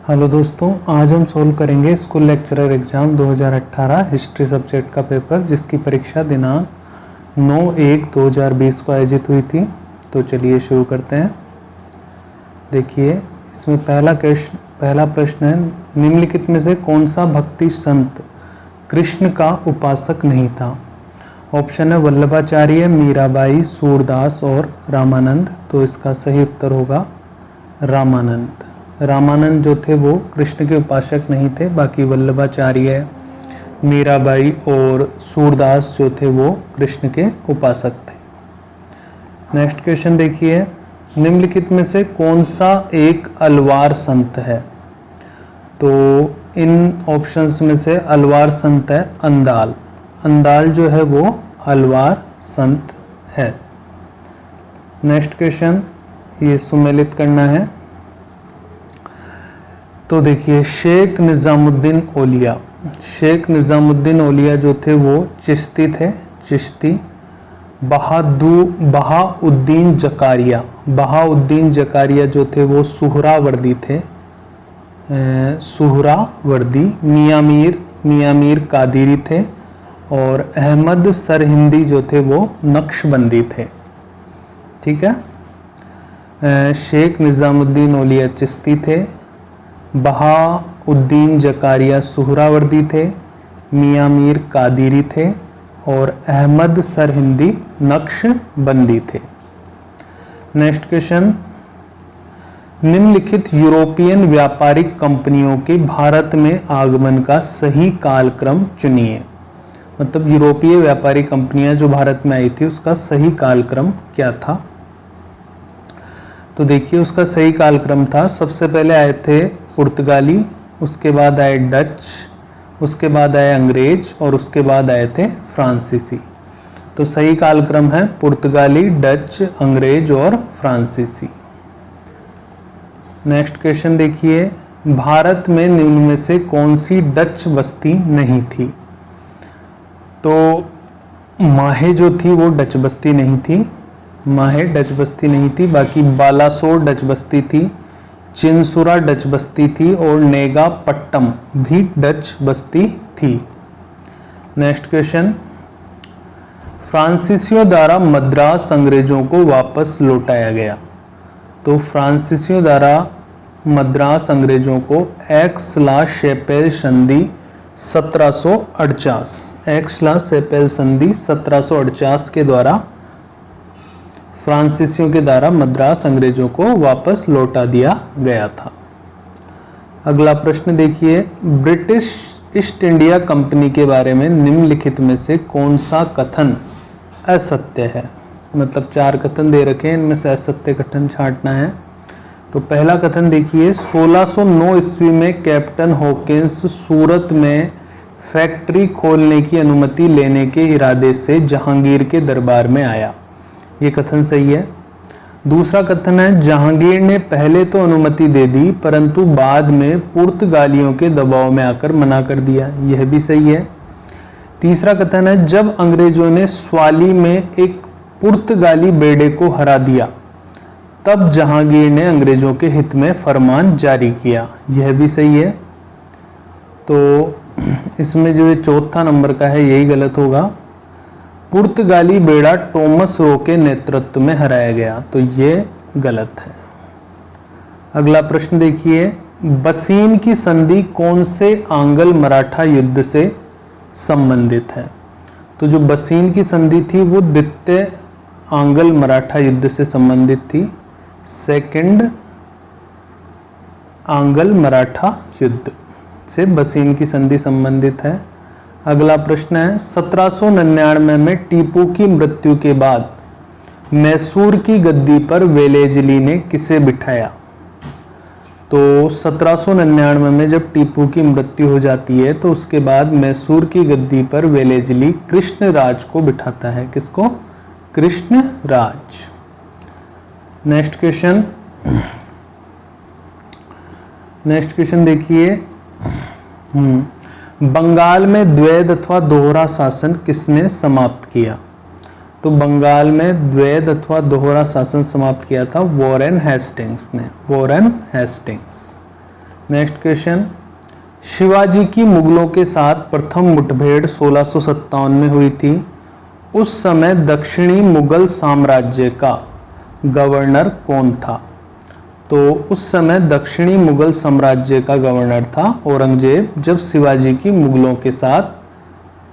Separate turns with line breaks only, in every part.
Hello दोस्तों, आज हम सॉल्व करेंगे school lecturer exam 2018 history subject का पेपर, जिसकी परीक्षा दिनांक 9/1/2020 को आयोजित हुई थी। तो चलिए शुरू करते हैं। देखिए, इसमें पहला प्रश्न है, निम्नलिखित में से कौन सा भक्ति संत कृष्ण का उपासक नहीं था? ऑप्शन है वल्लभाचार्य, मीराबाई, सूरदास और रामानंद। तो इसका सही उत्तर होगा रामानंद। रामानंद जो थे वो कृष्ण के उपासक नहीं थे, बाकी वल्लभाचार्य, मीराबाई और सूरदास जो थे वो कृष्ण के उपासक थे। नेक्स्ट क्वेश्चन देखिए, निम्नलिखित में से कौन सा एक अलवार संत है? तो इन ऑप्शंस में से अलवार संत है अंदाल। अंदाल जो है वो अलवार संत है। नेक्स्ट क्वेश्चन, ये सुमेलित करना है। तो देखिए, शेख निज़ामुद्दीन औलिया, शेख निज़ामुद्दीन औलिया जो थे वो चिश्ती थे, चिश्ती। बहाउद्दीन जकारिया, बहाउद्दीन जकारिया जो थे वो सुहरावर्दी थे, सुहरावर्दी। मियाँ मीर कादिरी थे और अहमद सरहिंदी जो थे वो नक्शबंदी थे। ठीक है, शेख निज़ामुद्दीन औलिया चिश्ती थे, बहाउद्दीन जकारिया सुहरावर्दी थे, मियाँ मीर कादिरी थे और अहमद सरहिंदी नक्शबंदी थे। नेक्स्ट क्वेश्चन, निम्नलिखित यूरोपियन व्यापारिक कंपनियों के भारत में आगमन का सही कालक्रम चुनिए। मतलब यूरोपीय व्यापारिक कंपनियां जो भारत में आई थी उसका सही कालक्रम क्या था? तो देखिए, उसका सही कालक्रम था, सबसे पहले आए थे पुर्तगाली, उसके बाद आए डच, उसके बाद आए अंग्रेज और उसके बाद आए थे फ्रांसीसी। तो सही कालक्रम है पुर्तगाली, डच, अंग्रेज और फ्रांसीसी। नेक्स्ट क्वेश्चन देखिए, भारत में निम्न में से कौन सी डच बस्ती नहीं थी? तो माहे जो थी वो डच बस्ती नहीं थी, माहे डच बस्ती नहीं थी। बाकी बालासोर डच बस्ती थी, चिंसुरा डच बस्ती थी और नेगापट्टम भी डच बस्ती थी। नेक्स्ट क्वेश्चन, फ्रांसीसियों द्वारा मद्रास अंग्रेजों को वापस लौटाया गया। तो फ्रांसीसियों द्वारा मद्रास अंग्रेजों को एक्स ला शैपेल संधि 1748, एक्स ला शैपेल संधि 1748 के द्वारा फ्रांसीसियों के द्वारा मद्रास अंग्रेजों को वापस लौटा दिया गया था। अगला प्रश्न देखिए, ब्रिटिश ईस्ट इंडिया कंपनी के बारे में निम्नलिखित में से कौन सा कथन असत्य है? मतलब 4 कथन दे रखे हैं, इनमें से असत्य कथन छांटना है। तो पहला कथन देखिए, 1609 ईस्वी में कैप्टन हॉकिंस सूरत में फैक्ट्री खोलने की अनुमति लेने के इरादे से जहांगीर के दरबार में आया। ये कथन सही है। दूसरा कथन है, जहांगीर ने पहले तो अनुमति दे दी परंतु बाद में पुर्तगालियों के दबाव में आकर मना कर दिया। यह भी सही है। तीसरा कथन है, जब अंग्रेजों ने स्वाली में एक पुर्तगाली बेड़े को हरा दिया तब जहांगीर ने अंग्रेजों के हित में फरमान जारी किया। यह भी सही है। तो इसमें जो ये चौथा नंबर का है यही गलत होगा। पुर्तगाली बेड़ा टॉमस रो के नेतृत्व में हराया गया, तो ये गलत है। अगला प्रश्न देखिए, बसीन की संधि कौन से आंग्ल मराठा युद्ध से संबंधित है? तो जो बसीन की संधि थी वो द्वितीय आंग्ल मराठा युद्ध से संबंधित थी, सेकंड आंग्ल मराठा युद्ध से बसीन की संधि संबंधित है। अगला प्रश्न है, 1799 में टीपू की मृत्यु के बाद मैसूर की गद्दी पर वेलेजली ने किसे बिठाया? तो 1799 में जब टीपू की मृत्यु हो जाती है तो उसके बाद मैसूर की गद्दी पर वेलेजली कृष्णराज को बिठाता है। किसको? कृष्णराज। नेक्स्ट क्वेश्चन देखिए, बंगाल में द्वैध अथवा दोहरा शासन किसने समाप्त किया? तो बंगाल में द्वैध अथवा दोहरा शासन समाप्त किया था वॉरेन हेस्टिंग्स ने, Warren Hastings. Next question, Shivaji की मुगलों के साथ प्रथम मुठभेड़ 1657 में हुई थी। उस समय दक्षिणी मुगल साम्राज्य का गवर्नर कौन था? तो उस समय दक्षिणी मुगल साम्राज्य का गवर्नर था औरंगजेब, जब शिवाजी की मुगलों के साथ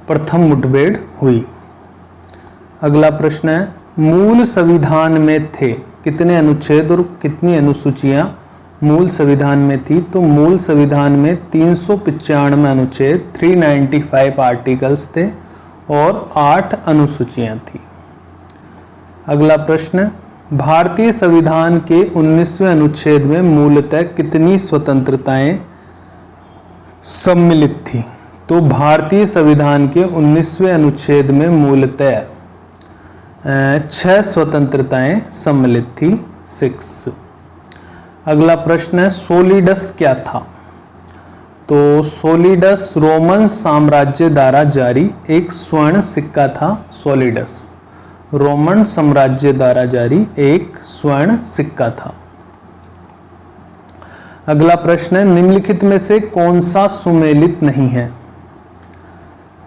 प्रथम मुठभेड़ हुई। अगला प्रश्न है, मूल संविधान में थे कितने अनुच्छेद और कितनी अनुसूचियां मूल संविधान में थी? तो मूल संविधान में 395 अनुच्छेद 395 आर्टिकल्स थे और 8 अनुसूचियां थी। अगला प्रश्न, भारतीय संविधान के 19वें अनुच्छेद में मूलतः कितनी स्वतंत्रताएं सम्मिलित थी? तो भारतीय संविधान के 19वें अनुच्छेद में मूलतः 6 स्वतंत्रताएं सम्मिलित थी, 6। अगला प्रश्न है, सोलिडस क्या था? तो सोलिडस रोमन साम्राज्य द्वारा जारी एक स्वर्ण सिक्का था। सोलिडस रोमन साम्राज्य द्वारा जारी एक स्वर्ण सिक्का था। अगला प्रश्न है, निम्नलिखित में से कौन सा सुमेलित नहीं है?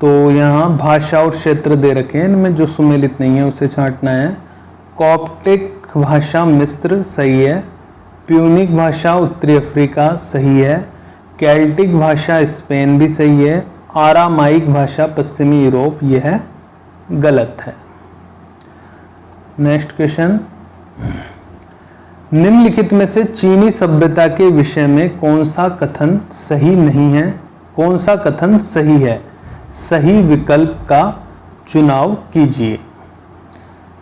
तो यहाँ भाषा और क्षेत्र दे रखे हैं, इनमें जो सुमेलित नहीं है उसे छांटना है। कॉप्टिक भाषा मिस्र सही है, प्यूनिक भाषा उत्तरी अफ्रीका सही है, केल्टिक भाषा स्पेन भी सही है, आरामाइक भाषा पश्चिमी यूरोप यह गलत है। नेक्स्ट क्वेश्चन, निम्नलिखित में से चीनी सभ्यता के विषय में कौन सा कथन सही नहीं है? कौन सा कथन सही है? सही विकल्प का चुनाव कीजिए।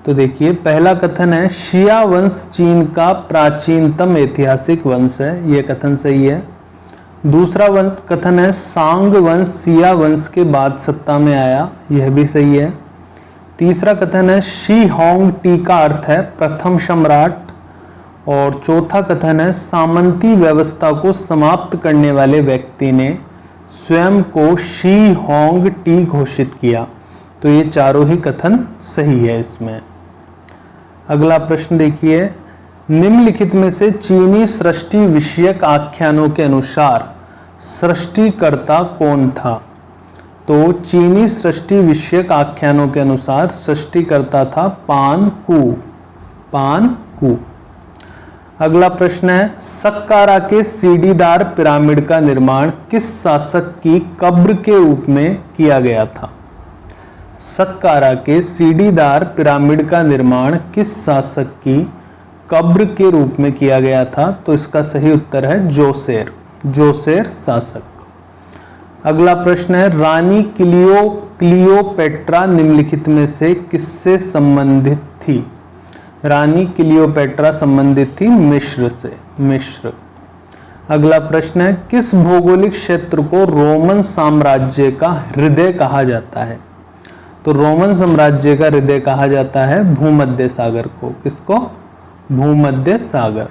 तो देखिए, पहला कथन है शिया वंश चीन का प्राचीनतम ऐतिहासिक वंश है, यह कथन सही है। दूसरा कथन है सांग वंश शिया वंश के बाद सत्ता में आया, यह भी सही है। तीसरा कथन है शी होंग टी का अर्थ है प्रथम सम्राट। और चौथा कथन है सामंती व्यवस्था को समाप्त करने वाले व्यक्ति ने स्वयं को शी होंग टी घोषित किया। तो ये चारों ही कथन सही है इसमें। अगला प्रश्न देखिए, निम्नलिखित में से चीनी सृष्टि विषयक आख्यानों के अनुसार सृष्टिकर्ता कौन था? तो चीनी सृष्टि विषयक आख्यानों के अनुसार सृष्टिकर्ता था पान कू। पान कू। अगला प्रश्न है, सक्कारा के सीढ़ीदार पिरामिड का निर्माण किस शासक की कब्र के रूप में किया गया था? सक्कारा के सीढ़ीदार पिरामिड का निर्माण किस शासक की कब्र के रूप में किया गया था? तो इसका सही उत्तर है जोसेर। जोसेर शासक। अगला प्रश्न है, रानी क्लियोपेट्रा निम्नलिखित में से किससे संबंधित थी? रानी क्लियोपेट्रा संबंधित थी मिस्र से। मिस्र। अगला प्रश्न है, किस भौगोलिक क्षेत्र को रोमन साम्राज्य का हृदय कहा जाता है? तो रोमन साम्राज्य का हृदय कहा जाता है भूमध्य सागर को। किसको? भूमध्य सागर।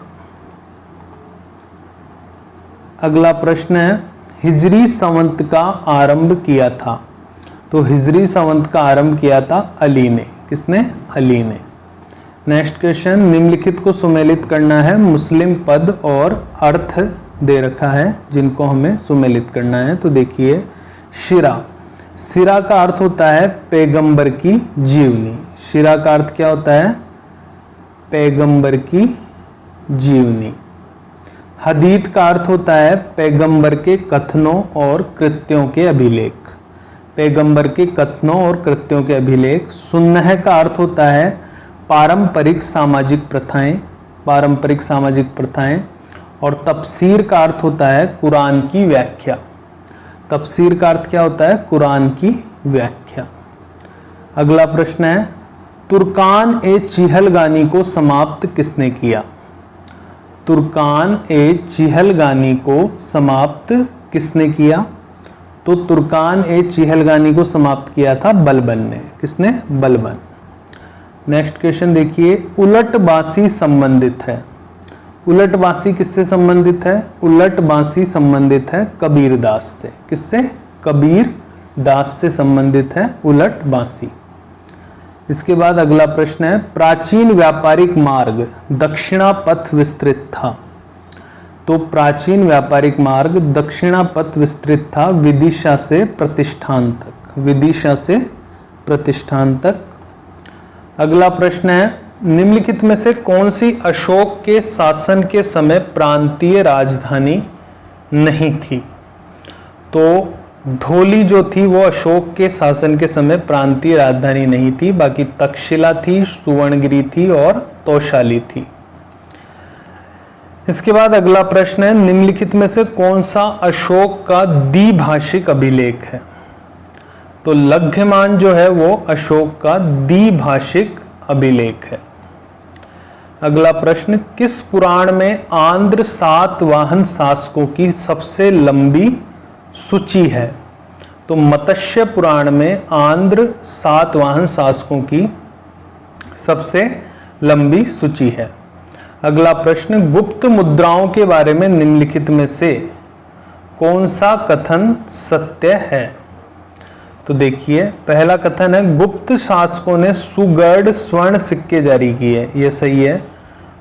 अगला प्रश्न है, हिजरी संवत का आरंभ किया था? तो हिजरी संवत का आरंभ किया था अली ने। किसने? अली ने। नेक्स्ट क्वेश्चन, निम्नलिखित को सुमेलित करना है। मुस्लिम पद और अर्थ दे रखा है जिनको हमें सुमेलित करना है। तो देखिए, शिरा। शिरा का अर्थ होता है पैगंबर की जीवनी। शिरा का अर्थ क्या होता है? पैगंबर की जीवनी। हदीत का अर्थ होता है पैगंबर के कथनों और कृत्यों के अभिलेख। पैगंबर के कथनों और कृत्यों के अभिलेख। सुन्नह का अर्थ होता है पारंपरिक सामाजिक प्रथाएं। पारंपरिक सामाजिक प्रथाएं। और तफसीर का अर्थ होता है कुरान की व्याख्या। तफसीर का अर्थ क्या होता है? कुरान की व्याख्या। अगला प्रश्न है, तुर्कान ए चिहलगानी को समाप्त किसने किया? तुर्कान ए चिहलगानी को समाप्त किसने किया? तो तुर्कान ए चिहलगानी को समाप्त किया था बलबन ने। किसने? बलबन। नेक्स्ट क्वेश्चन देखिए, उलट बांसी संबंधित है। उलट बांसी किससे संबंधित है? उलट बांसी संबंधित है कबीरदास से। किससे? कबीर दास से संबंधित है उलट बांसी। इसके बाद अगला प्रश्न है, प्राचीन व्यापारिक मार्ग दक्षिणा पथ विस्तृत था। तो तो प्राचीन व्यापारिक मार्ग दक्षिणापथ विस्तृत था विदिशा से प्रतिष्ठान तक, विदिशा से प्रतिष्ठान तक। अगला प्रश्न है, निम्नलिखित में से कौन सी अशोक के शासन के समय प्रांतीय राजधानी नहीं थी? तो धौली जो थी वो अशोक के शासन के समय प्रांतीय राजधानी नहीं थी, बाकी तक्षशिला थी, सुवर्णगिरी थी और तौशाली थी। इसके बाद अगला प्रश्न है, निम्नलिखित में से कौन सा अशोक का द्विभाषिक अभिलेख है? तो लघ्यमान जो है वो अशोक का द्विभाषिक अभिलेख है। अगला प्रश्न, किस पुराण में आंध्र सातवाहन शासकों की सबसे लंबी सूची है? तो मत्स्य पुराण में आंध्र सातवाहन शासकों की सबसे लंबी सूची है। अगला प्रश्न, गुप्त मुद्राओं के बारे में निम्नलिखित में से कौन सा कथन सत्य है? तो देखिए, पहला कथन है गुप्त शासकों ने सुगढ़ स्वर्ण सिक्के जारी किए, यह सही है।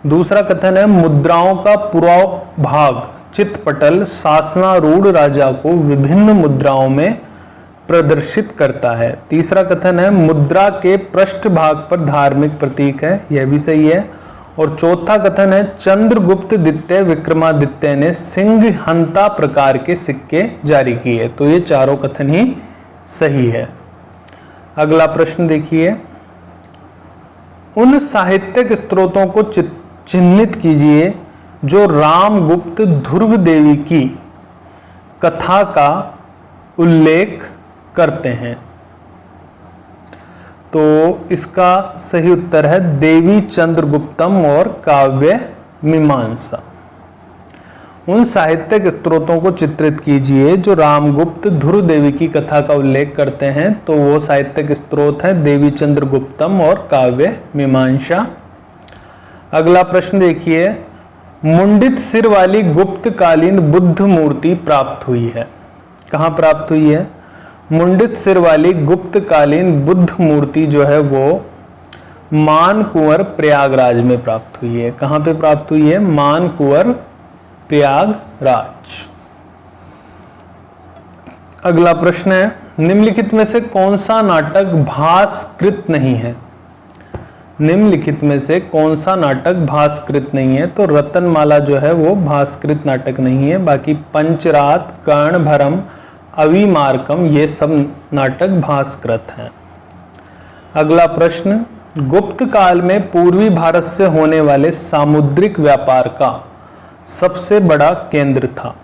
दूसरा कथन है मुद्राओं का पूरा भाग चित्तपटल शासनारूढ़ राजा को विभिन्न मुद्राओं में प्रदर्शित करता है। तीसरा कथन है मुद्रा के पृष्ठ भाग पर धार्मिक प्रतीक है, यह भी सही है। और चौथा कथन है चंद्रगुप्त द्वितीय विक्रमादित्य ने सिंह हंता प्रकार के सिक्के जारी किए। तो ये चारों कथन ही सही है। अगला प्रश्न देखिए, उन साहित्यिक स्रोतों को चिन्हित कीजिए जो रामगुप्त ध्रुव देवी की कथा का उल्लेख करते हैं। तो इसका सही उत्तर है देवी चंद्रगुप्तम और काव्य मीमांसा। उन साहित्यिक स्रोतों को चित्रित कीजिए जो रामगुप्त ध्रुव देवी की कथा का उल्लेख करते हैं। तो वो साहित्यिक स्रोत है देवी चंद्रगुप्तम और काव्य मीमांसा। अगला प्रश्न देखिए, मुंडित सिर वाली गुप्तकालीन बुद्ध मूर्ति प्राप्त हुई है। कहाँ प्राप्त हुई है? मुंडित सिर वाली गुप्तकालीन बुद्ध मूर्ति जो है वो मानकुंवर प्रयागराज में प्राप्त हुई है। कहाँ पे प्राप्त हुई है? मानकुंवर प्रयागराज। अगला प्रश्न है, निम्नलिखित में से कौन सा नाटक भास्कृत नहीं है? निम्नलिखित में से कौन सा नाटक भास्कृत नहीं है? तो रतनमाला जो है वो भास्कृत नाटक नहीं है, बाकी पंचरात, कर्णभरम, अविमार्कम ये सब नाटक भास्कृत हैं। अगला प्रश्न, गुप्त काल में पूर्वी भारत से होने वाले सामुद्रिक व्यापार का सबसे बड़ा केंद्र था।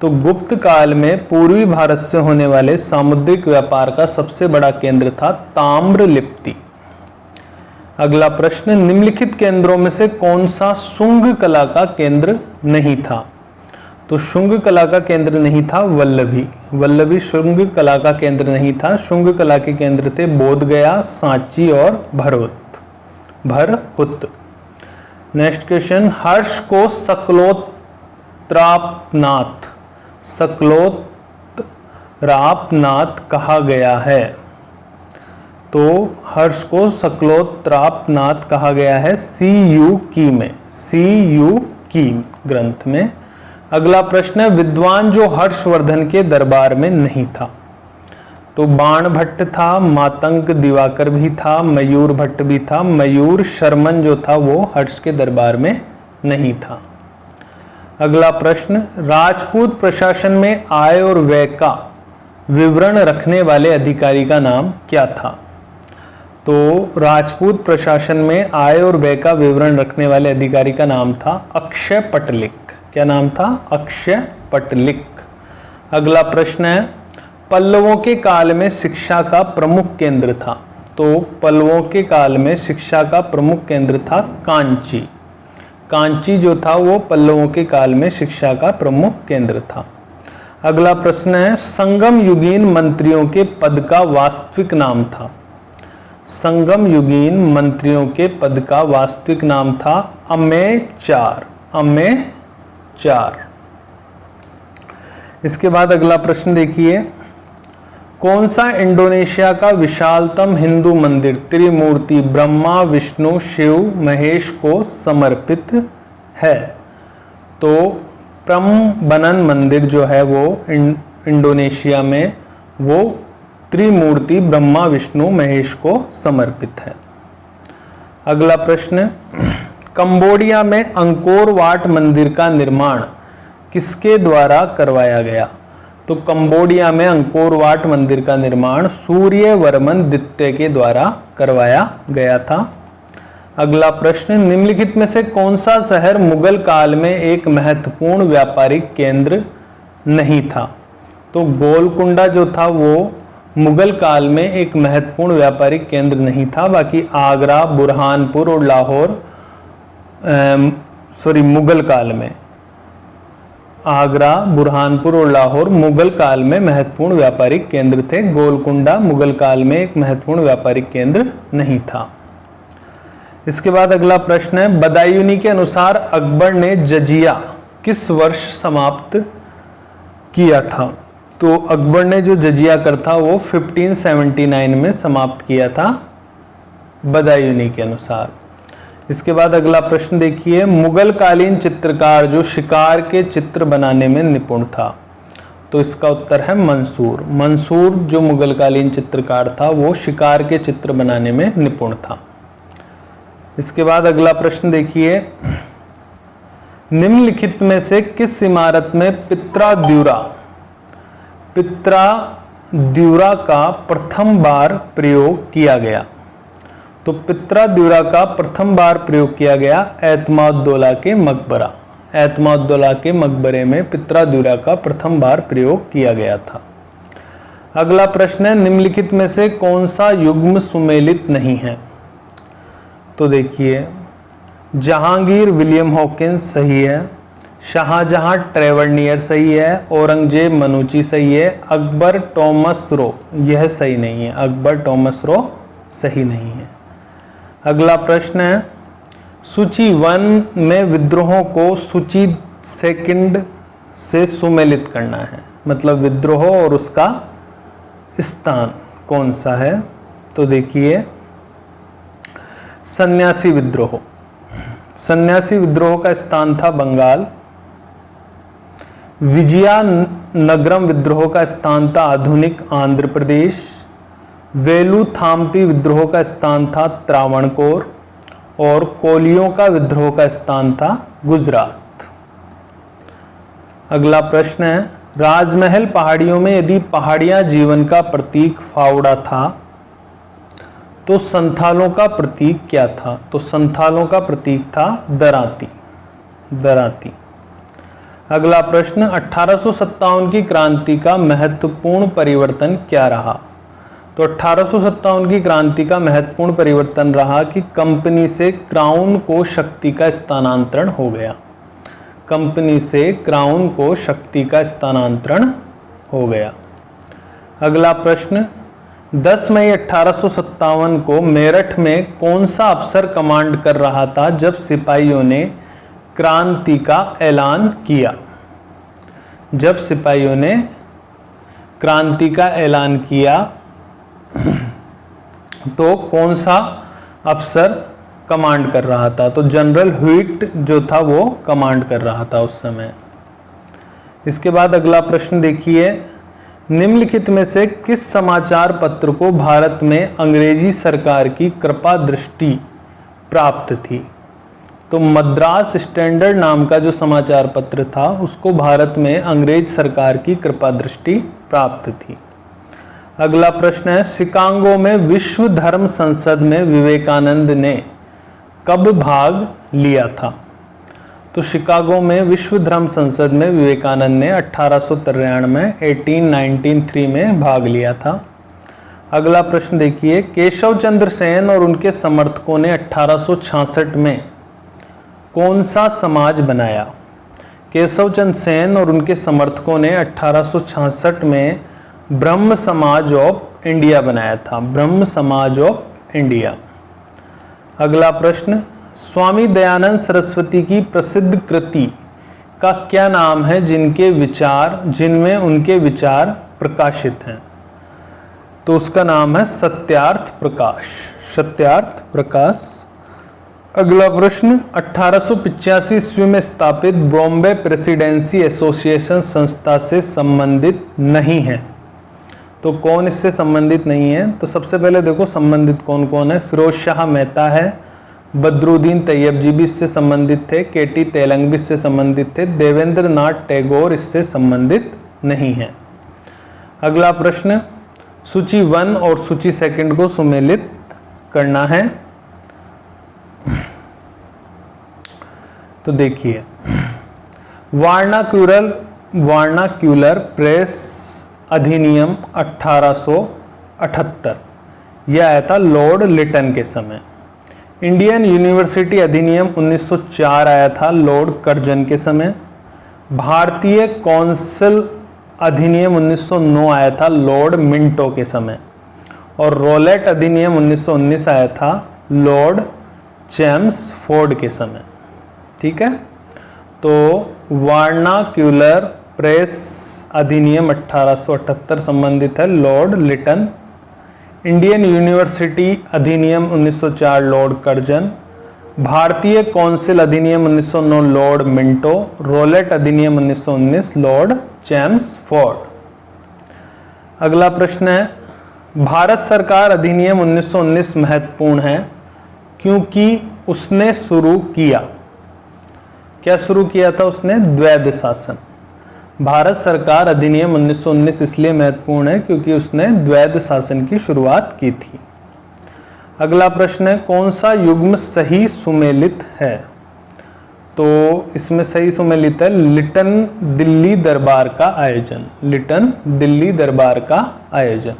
तो गुप्त काल में पूर्वी भारत से होने वाले सामुद्रिक व्यापार का सबसे बड़ा केंद्र था ताम्रलिप्ति। अगला प्रश्न, निम्नलिखित केंद्रों में से कौन सा शुंग कला का केंद्र नहीं था? तो शुंग कला का केंद्र नहीं था वल्लभी। वल्लभी शुंग कला का केंद्र नहीं था। शुंग कला के केंद्र थे बोधगया, सांची और भरहुत। नेक्स्ट क्वेश्चन, हर्ष को सकलोत्रापनाथ कहा गया है। तो हर्ष को सकलोत्रापनाथ कहा गया है CU की ग्रंथ में। अगला प्रश्न है, विद्वान जो हर्षवर्धन के दरबार में नहीं था। तो बाण भट्ट था, मातंग दिवाकर भी था, मयूर भट्ट भी था। मयूर शर्मन जो था वो हर्ष के दरबार में नहीं था। अगला प्रश्न, राजपूत प्रशासन में आय और व्यय का विवरण रखने वाले अधिकारी का नाम क्या था? तो राजपूत प्रशासन में आय और व्यय का विवरण रखने वाले अधिकारी का नाम था अक्षय पटलिक। क्या नाम था? अक्षय पटलिक। अगला प्रश्न है, पल्लवों के काल में शिक्षा का प्रमुख केंद्र था। तो पल्लवों के काल में शिक्षा का प्रमुख केंद्र था कांची। कांची जो था वो पल्लवों के काल में शिक्षा का प्रमुख केंद्र था। अगला प्रश्न है, संगम युगीन मंत्रियों के पद का वास्तविक नाम था। संगम युगीन मंत्रियों के पद का वास्तविक नाम था अमेचार। इसके बाद अगला प्रश्न देखिए, कौन सा इंडोनेशिया का विशालतम हिंदू मंदिर त्रिमूर्ति ब्रह्मा, विष्णु, शिव, महेश को समर्पित है? तो प्रम्बनन मंदिर जो है वो इंडोनेशिया में वो त्रिमूर्ति ब्रह्मा विष्णु महेश को समर्पित है। अगला प्रश्न, कंबोडिया में अंकोर वाट मंदिर का निर्माण किसके द्वारा करवाया गया? तो कंबोडिया में अंकोर वाट मंदिर का निर्माण सूर्यवर्मन द्वितीय के द्वारा करवाया गया था। अगला प्रश्न, निम्नलिखित में से कौन सा शहर मुगल काल में एक महत्वपूर्ण व्यापारिक केंद्र नहीं था? तो गोलकुंडा जो था वो मुगल काल में एक महत्वपूर्ण व्यापारिक केंद्र नहीं था। बाकी आगरा, बुरहानपुर और लाहौर मुगल काल में आगरा, बुरहानपुर और लाहौर मुगल काल में महत्वपूर्ण व्यापारिक केंद्र थे। गोलकुंडा मुगल काल में एक महत्वपूर्ण व्यापारिक केंद्र नहीं था। इसके बाद अगला प्रश्न है, बदायूनी के अनुसार अकबर ने जजिया किस वर्ष समाप्त किया था? तो अकबर ने जो जजिया कर था वो 1579 में समाप्त किया था बदायूनी के अनुसार। इसके बाद अगला प्रश्न देखिए, मुगल कालीन चित्रकार जो शिकार के चित्र बनाने में निपुण था? तो इसका उत्तर है मंसूर। मंसूर जो मुगल कालीन चित्रकार था वो शिकार के चित्र बनाने में निपुण था। इसके बाद अगला प्रश्न देखिए, निम्नलिखित में से किस इमारत में पित्रा द्यूरा का प्रथम बार प्रयोग किया गया? तो पित्रा द्यूरा का प्रथम बार प्रयोग किया गया एतमादुद्दौला के मकबरा। एतमादुद्दौला के मकबरे में पित्रा द्यूरा का प्रथम बार प्रयोग किया गया था। अगला प्रश्न है, निम्नलिखित में से कौन सा युग्म सुमेलित नहीं है? तो देखिए, जहांगीर विलियम हॉकिंस सही है, शाहजहां ट्रेवरनियर सही है, औरंगजेब मनुची सही है, अकबर टॉमस रो यह सही नहीं है। अकबर टॉमस रो सही नहीं है। अगला प्रश्न है, सूची 1 में विद्रोहों को सूची 2 से सुमेलित करना है, मतलब विद्रोह और उसका स्थान कौन सा है? तो देखिए, सन्यासी विद्रोह। सन्यासी विद्रोह का स्थान था बंगाल। विजयनगरम विद्रोह का स्थान था आधुनिक आंध्र प्रदेश। वेलुथाम्पी विद्रोह का स्थान था त्रावणकोर और कोलियों का विद्रोह का स्थान था गुजरात। अगला प्रश्न है, राजमहल पहाड़ियों में यदि पहाड़ियां जीवन का प्रतीक फावड़ा था तो संथालों का प्रतीक क्या था? तो संथालों का प्रतीक था दराती। अगला प्रश्न, 1857 की क्रांति का महत्वपूर्ण परिवर्तन क्या रहा? तो 1857 की क्रांति का महत्वपूर्ण परिवर्तन रहा कि कंपनी से क्राउन को शक्ति का स्थानांतरण हो गया। कंपनी से क्राउन को शक्ति का स्थानांतरण हो गया। अगला प्रश्न, 10 मई 1857 को मेरठ में कौन सा अफसर कमांड कर रहा था जब सिपाहियों ने क्रांति का ऐलान किया? जब सिपाहियों ने क्रांति का ऐलान किया तो कौन सा अफसर कमांड कर रहा था? तो जनरल ह्यूइट जो था वो कमांड कर रहा था उस समय। इसके बाद अगला प्रश्न देखिए, निम्नलिखित में से किस समाचार पत्र को भारत में अंग्रेजी सरकार की कृपा दृष्टि प्राप्त थी? तो मद्रास स्टैंडर्ड नाम का जो समाचार पत्र था उसको भारत में अंग्रेज सरकार की कृपा दृष्टि प्राप्त थी। अगला प्रश्न है, शिकागो में विश्व धर्म संसद में विवेकानंद ने कब भाग लिया था? तो शिकागो में विश्व धर्म संसद में विवेकानंद ने 1893 में भाग लिया था। अगला प्रश्न देखिए, केशव चंद्र सेन और उनके समर्थकों ने 1866 में कौन सा समाज बनाया? केशव चंद्र सेन और उनके समर्थकों ने 1866 में ब्रह्म समाज ऑफ इंडिया बनाया था। ब्रह्म समाज ऑफ इंडिया। अगला प्रश्न, स्वामी दयानंद सरस्वती की प्रसिद्ध कृति का क्या नाम है जिनमें उनके विचार प्रकाशित हैं? तो उसका नाम है सत्यार्थ प्रकाश। सत्यार्थ प्रकाश अगला प्रश्न, 1885 ईस्वी में स्थापित बॉम्बे प्रेसिडेंसी एसोसिएशन संस्था से संबंधित नहीं है। तो कौन इससे संबंधित नहीं है? तो सबसे पहले देखो संबंधित कौन कौन है। फिरोज शाह मेहता है, बदरुद्दीन तैयब जी भी इससे संबंधित थे, केटी तेलंग भी इससे संबंधित थे, देवेंद्र नाथ टैगोर इससे संबंधित नहीं है। अगला प्रश्न, सूची 1 और सूची 2 को सुमेलित करना है। तो देखिए, वार्नाक्यूलर प्रेस अधिनियम 1878 यह आया था लॉर्ड लिटन के समय। इंडियन यूनिवर्सिटी अधिनियम 1904 आया था लॉर्ड कर्जन के समय। भारतीय कौंसिल अधिनियम 1909 आया था लॉर्ड मिंटो के समय। और रोलेट अधिनियम 1919 आया था लॉर्ड चैम्सफोर्ड के समय। ठीक है, तो वार्नाक्यूलर प्रेस अधिनियम 1878 संबंधित है लॉर्ड लिटन। इंडियन यूनिवर्सिटी अधिनियम 1904 लॉर्ड कर्जन। भारतीय कौंसिल अधिनियम 1909 लॉर्ड मिंटो। रोलेट अधिनियम 1919 लॉर्ड चैम्सफोर्ड। अगला प्रश्न है, भारत सरकार अधिनियम 1919 महत्वपूर्ण है क्योंकि उसने शुरू किया, क्या शुरू किया था उसने? द्वैध शासन। भारत सरकार अधिनियम 1919 इसलिए महत्वपूर्ण है क्योंकि उसने द्वैध शासन की शुरुआत की थी। अगला प्रश्न है, कौन सा युग्म सही सुमेलित है? तो इसमें सही सुमेलित है लिटन दिल्ली दरबार का आयोजन। लिटन दिल्ली दरबार का आयोजन।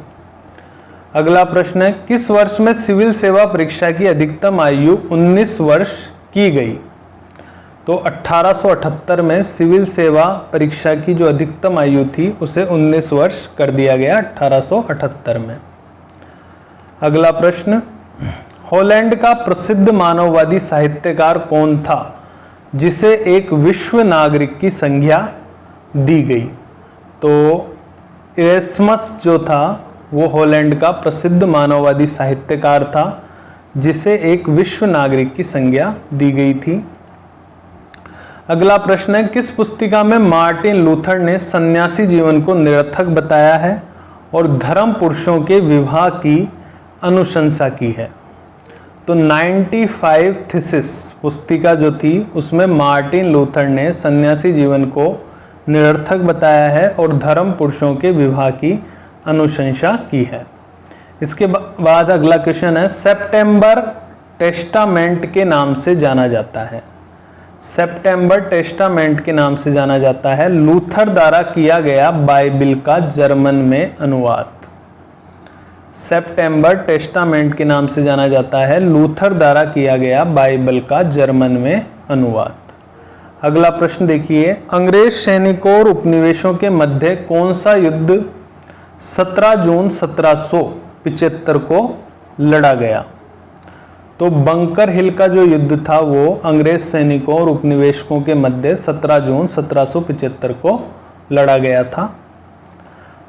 अगला प्रश्न है, किस वर्ष में सिविल सेवा परीक्षा की अधिकतम आयु 19 वर्ष की गई? तो 1878 में सिविल सेवा परीक्षा की जो अधिकतम आयु थी उसे 19 वर्ष कर दिया गया 1878 में। अगला प्रश्न, हॉलैंड का प्रसिद्ध मानववादी साहित्यकार कौन था जिसे एक विश्व नागरिक की संज्ञा दी गई? तो इरेस्मस जो था वो हॉलैंड का प्रसिद्ध मानववादी साहित्यकार था जिसे एक विश्व नागरिक की संज्ञा दी गई थी। अगला प्रश्न है, किस पुस्तिका में मार्टिन लूथर ने सन्यासी जीवन को निरर्थक बताया है और धर्म पुरुषों के विवाह की अनुशंसा की है? तो 95 थीसिस पुस्तिका जो थी उसमें मार्टिन लूथर ने सन्यासी जीवन को निरर्थक बताया है और धर्म पुरुषों के विवाह की अनुशंसा की है। इसके बाद अगला क्वेश्चन है, सेप्टेम्बर टेस्टामेंट के नाम से जाना जाता है। सेप्टेम्बर टेस्टामेंट के नाम से जाना जाता है लूथर द्वारा किया गया बाइबिल का जर्मन में अनुवाद। सेप्टेम्बर टेस्टामेंट के नाम से जाना जाता है लूथर द्वारा किया गया बाइबल का जर्मन में अनुवाद। अगला प्रश्न देखिए, अंग्रेज सैनिकों और उपनिवेशों के मध्य कौन सा युद्ध 17 जून 1775 को लड़ा गया? तो बंकर हिल का जो युद्ध था वो अंग्रेज सैनिकों और उपनिवेशकों के मध्य 17 जून 1775 को लड़ा गया था।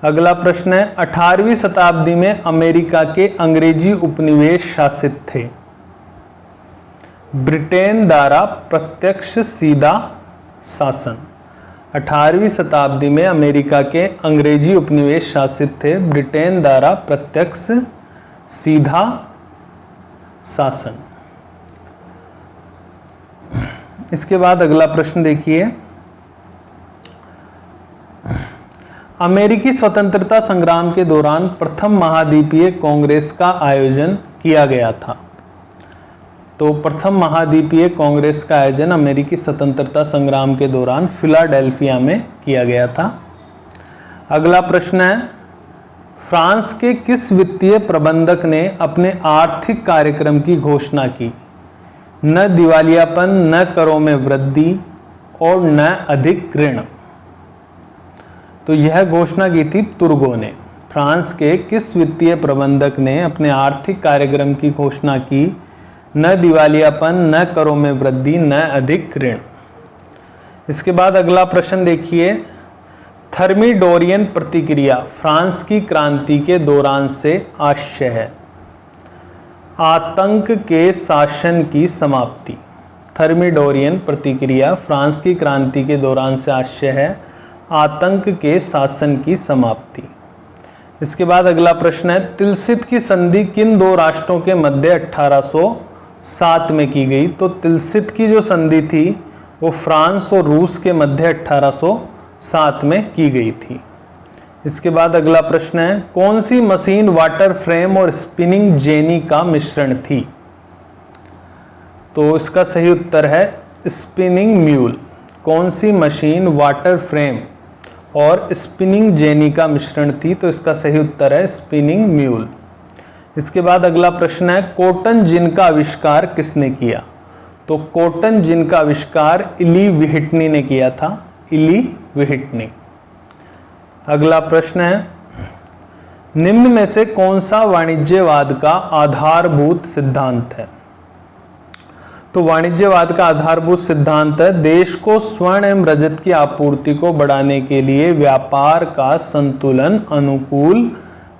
अगला प्रश्न है, 18वीं शताब्दी में अमेरिका के अंग्रेजी उपनिवेश शासित थे। ब्रिटेन द्वारा प्रत्यक्ष सीधा शासन। 18वीं शताब्दी में अमेरिका के अंग्रेजी उपनिवेश शासित थे ब्रिटेन द्वारा प्रत्यक्ष सीधा शासन। इसके बाद अगला प्रश्न देखिए, अमेरिकी स्वतंत्रता संग्राम के दौरान प्रथम महाद्वीपीय कांग्रेस का आयोजन किया गया था। तो प्रथम महाद्वीपीय कांग्रेस का आयोजन अमेरिकी स्वतंत्रता संग्राम के दौरान फिलाडेल्फिया में किया गया था। अगला प्रश्न है, फ्रांस के किस वित्तीय प्रबंधक ने अपने आर्थिक कार्यक्रम की घोषणा की? न दिवालियापन, न करों में वृद्धि और न अधिक ऋण। तो यह घोषणा की थी तुर्गो ने। फ्रांस के किस वित्तीय प्रबंधक ने अपने आर्थिक कार्यक्रम की घोषणा की? न दिवालियापन, न करों में वृद्धि, न अधिक ऋण। इसके बाद अगला प्रश्न देखिए, थर्मिडोरियन प्रतिक्रिया फ्रांस की क्रांति के दौरान से आशय है। आतंक के शासन की समाप्ति। थर्मिडोरियन प्रतिक्रिया फ्रांस की क्रांति के दौरान से आशय है आतंक के शासन की समाप्ति। इसके बाद अगला प्रश्न है, तिलसित की संधि किन दो राष्ट्रों के मध्य 1807 में की गई? तो तिलसित की जो संधि थी वो फ्रांस और रूस के मध्य 1807 में की गई थी। इसके बाद अगला प्रश्न है, कौन सी मशीन वाटर फ्रेम और स्पिनिंग जेनी का मिश्रण थी? तो इसका सही उत्तर है स्पिनिंग म्यूल। कौन सी मशीन वाटर फ्रेम और स्पिनिंग जेनी का मिश्रण थी? तो इसका सही उत्तर है स्पिनिंग म्यूल। इसके बाद अगला प्रश्न है, कॉटन जिन का आविष्कार किसने किया? तो कॉटन जिन का आविष्कार इली व्हिटनी ने किया था, इली व्हिटनी। अगला प्रश्न है, निम्न में से कौन सा वाणिज्यवाद का आधारभूत सिद्धांत है? तो वाणिज्यवाद का आधारभूत सिद्धांत है देश को स्वर्ण एवं रजत की आपूर्ति को बढ़ाने के लिए व्यापार का संतुलन अनुकूल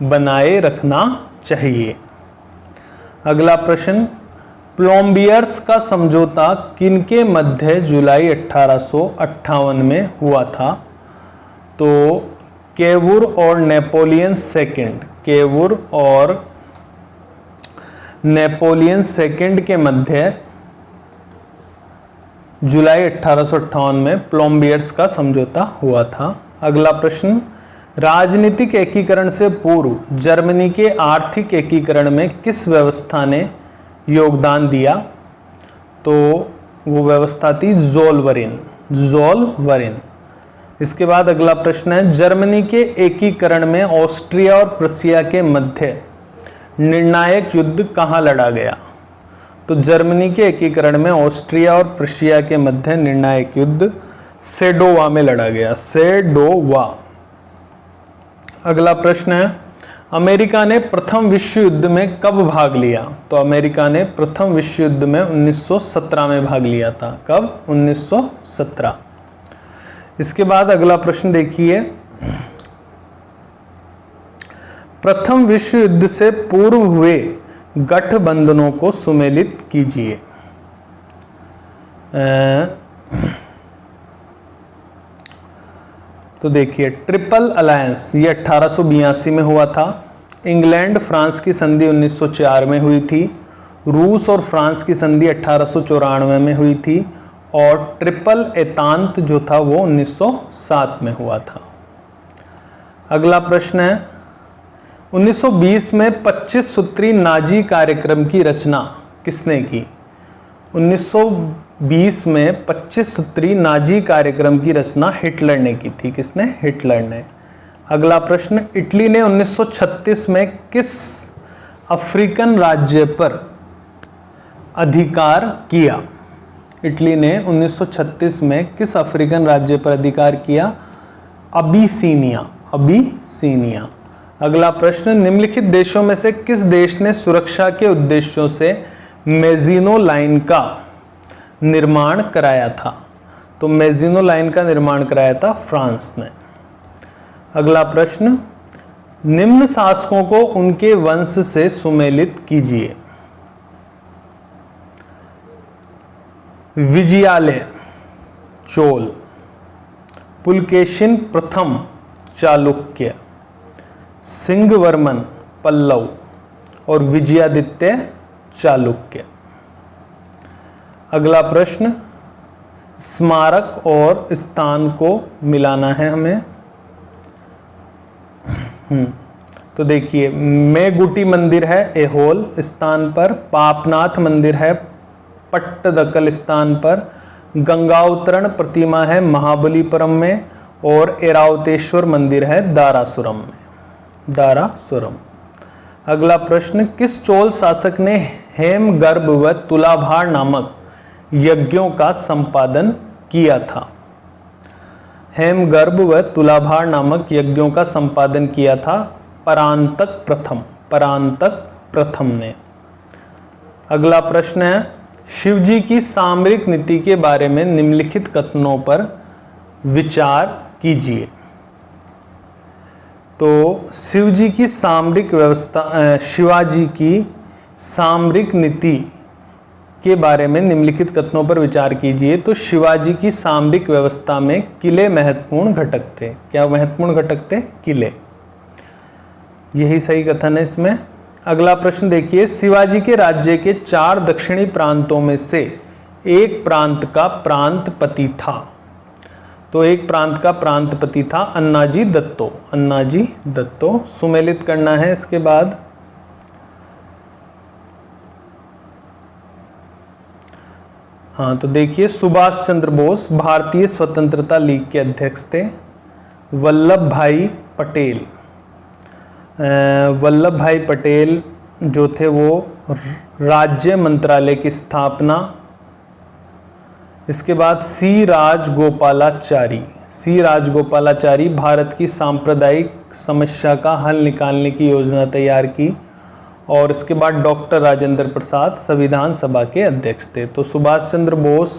बनाए रखना चाहिए। अगला प्रश्न, प्लोम्बियर्स का समझौता किनके मध्य जुलाई 1858 में हुआ था? तो केवुर और नेपोलियन सेकंड, केवुर और नेपोलियन सेकंड के मध्य जुलाई 1858 में प्लोम्बियर्स का समझौता हुआ था। अगला प्रश्न, राजनीतिक एकीकरण से पूर्व जर्मनी के आर्थिक एकीकरण में किस व्यवस्था ने योगदान दिया? तो वो व्यवस्था थी ज़ोलवरिन, ज़ोलवरिन। इसके बाद अगला प्रश्न है, जर्मनी के एकीकरण में ऑस्ट्रिया और प्रशिया के मध्य निर्णायक युद्ध कहाँ लड़ा गया? तो जर्मनी के एकीकरण में ऑस्ट्रिया और प्रशिया के मध्य निर्णायक युद्ध सेडोवा में लड़ा गया, सेडोवा। अगला प्रश्न है, अमेरिका ने प्रथम विश्व युद्ध में कब भाग लिया? तो अमेरिका ने प्रथम विश्व युद्ध में 1917 में भाग लिया था। कब? 1917। इसके बाद अगला प्रश्न देखिए, प्रथम विश्व युद्ध से पूर्व हुए गठबंधनों को सुमेलित कीजिए। तो देखिए, ट्रिपल अलायंस ये 1882 में हुआ था। इंग्लैंड फ्रांस की संधि 1904 में हुई थी। रूस और फ्रांस की संधि 1894 में हुई थी और ट्रिपल एतांत जो था वो 1907 में हुआ था। अगला प्रश्न है, 1920 में 25 सूत्री नाजी कार्यक्रम की रचना किसने की? 1920 में 25 सूत्री नाजी कार्यक्रम की रचना हिटलर ने की थी। किसने? हिटलर ने। अगला प्रश्न, इटली ने 1936 में किस अफ्रीकन राज्य पर अधिकार किया? इटली ने 1936 में किस अफ्रीकन राज्य पर अधिकार किया? अबिसीनिया, अबिसीनिया। अगला प्रश्न, निम्नलिखित देशों में से किस देश ने सुरक्षा के उद्देश्यों से मेजिनो लाइन का निर्माण कराया था? तो मेजिनो लाइन का निर्माण कराया था फ्रांस ने। अगला प्रश्न, निम्न शासकों को उनके वंश से सुमेलित कीजिए। विजयालय चोल, पुलकेशिन प्रथम चालुक्य, सिंहवर्मन पल्लव और विजयादित्य चालुक्य। अगला प्रश्न, स्मारक और स्थान को मिलाना है हमें। तो देखिए, मेगुटी मंदिर है एहोल स्थान पर, पापनाथ मंदिर है पट्टदकल स्थान पर, गंगावतरण प्रतिमा है महाबलीपुरम में और एरावतेश्वर मंदिर है दारासुरम में, दारासुरम। अगला प्रश्न, किस चोल शासक ने हेमगर्भ व तुलाभार नामक यज्ञों का संपादन किया था? हेमगर्भ व तुलाभार नामक यज्ञों का संपादन किया था परांतक प्रथम, परांतक प्रथम ने। अगला प्रश्न है, शिवजी की सामरिक नीति के बारे में निम्नलिखित कथनों पर विचार कीजिए। तो शिवाजी की सामरिक नीति के बारे में निम्नलिखित कथनों पर विचार कीजिए। तो शिवाजी की सामरिक व्यवस्था में किले महत्वपूर्ण घटक थे। क्या महत्वपूर्ण घटक थे? किले। यही सही कथन है इसमें। अगला प्रश्न देखिए, शिवाजी के राज्य के 4 दक्षिणी प्रांतों में से एक प्रांत का प्रांतपति था। तो एक प्रांत का प्रांतपति था अन्नाजी दत्तो। अन्नाजी दत्तो सुमेलित करना है। इसके बाद हाँ, तो देखिए, सुभाष चंद्र बोस भारतीय स्वतंत्रता लीग के अध्यक्ष थे। वल्लभ भाई पटेल, वल्लभ भाई पटेल जो थे वो राज्य मंत्रालय की स्थापना। इसके बाद सी राजगोपालाचारी, सी राजगोपालाचारी भारत की सांप्रदायिक समस्या का हल निकालने की योजना तैयार की। और इसके बाद डॉक्टर राजेंद्र प्रसाद संविधान सभा के अध्यक्ष थे। तो सुभाष चंद्र बोस